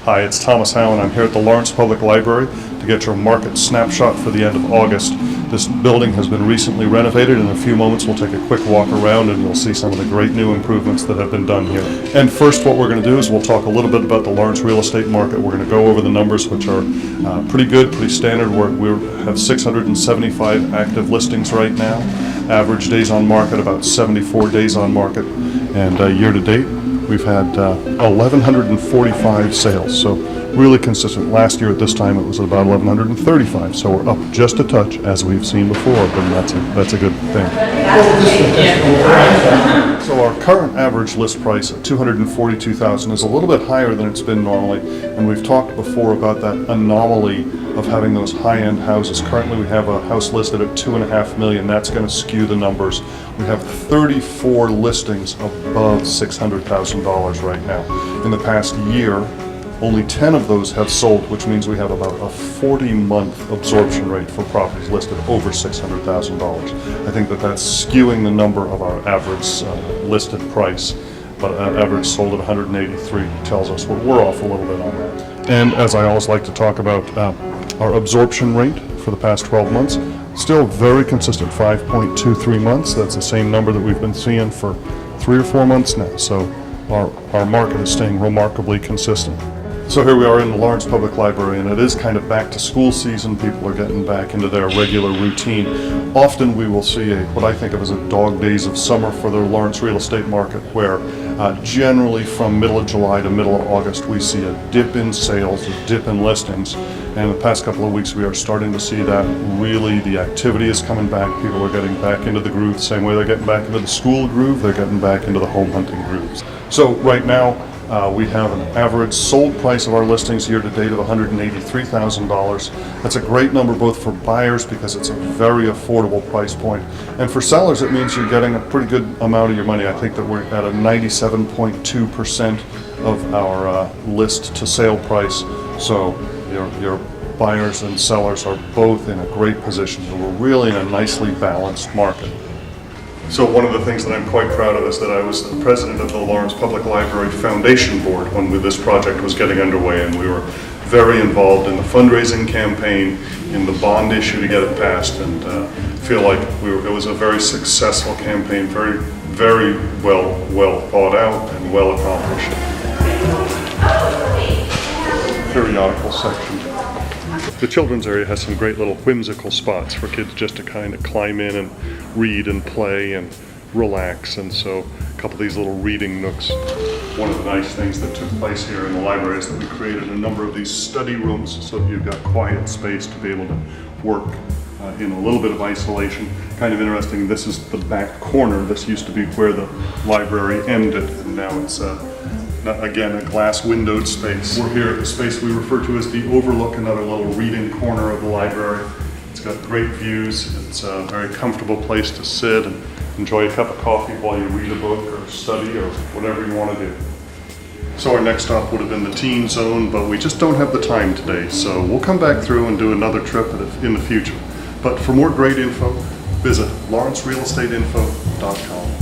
Hi, it's Thomas Howe, and I'm here at the Lawrence Public Library to get your market snapshot for the end of August. This building has been recently renovated. In a few moments we'll take a quick walk around and you'll see some of the great new improvements that have been done here. And first, what we're going to do is we'll talk a little bit about the Lawrence real estate market. We're going to go over the numbers, which are pretty good, pretty standard. We have 675 active listings right now. Average days on market, about 74 days on market. And year to date, we've had 1,145 sales, so really consistent. Last year at this time it was about 1,135, so we're up just a touch, as we've seen before, but that's a good thing. So our current average list price at $242,000 is a little bit higher than it's been normally, and we've talked before about that anomaly of having those high-end houses. Currently we have a house listed at $2.5 million. That's going to skew the numbers. We have 34 listings above $600,000 right now. In the past year, only 10 of those have sold, which means we have about a 40-month absorption rate for properties listed over $600,000. I think that's skewing the number of our average listed price, but average sold at 183 tells us we're off a little bit on that. And as I always like to talk about, our absorption rate for the past 12 months, still very consistent, 5.23 months. That's the same number that we've been seeing for 3 or 4 months now. So our market is staying remarkably consistent. So here we are in the Lawrence Public Library, and it is kind of back to school season. People are getting back into their regular routine. Often we will see what I think of as a dog days of summer for the Lawrence real estate market, where generally from middle of July to middle of August we see a dip in sales, a dip in listings. And the past couple of weeks we are starting to see that really the activity is coming back. People are getting back into the groove, the same way they're getting back into the school groove, they're getting back into the home hunting grooves. So right now we have an average sold price of our listings year to date of $183,000. That's a great number both for buyers because it's a very affordable price point, and for sellers it means you're getting a pretty good amount of your money. I think that we're at a 97.2% of our list to sale price. So your buyers and sellers are both in a great position. So we're really in a nicely balanced market. So one of the things that I'm quite proud of is that I was the president of the Lawrence Public Library Foundation Board when this project was getting underway, and we were very involved in the fundraising campaign, in the bond issue to get it passed, and feel like it was a very successful campaign, very well thought out and well accomplished. Periodical section. The children's area has some great little whimsical spots for kids just to kind of climb in and read and play and relax, and so a couple of these little reading nooks. One of the nice things that took place here in the library is that we created a number of these study rooms so that you've got quiet space to be able to work in a little bit of isolation. Kind of interesting, this is the back corner. This used to be where the library ended, and now it's again, a glass windowed space. We're here at the space we refer to as the Overlook, another little reading corner of the library. It's got great views. It's a very comfortable place to sit and enjoy a cup of coffee while you read a book or study or whatever you want to do. So our next stop would have been the teen zone, but we just don't have the time today. So we'll come back through and do another trip in the future. But for more great info, visit lawrencerealestateinfo.com.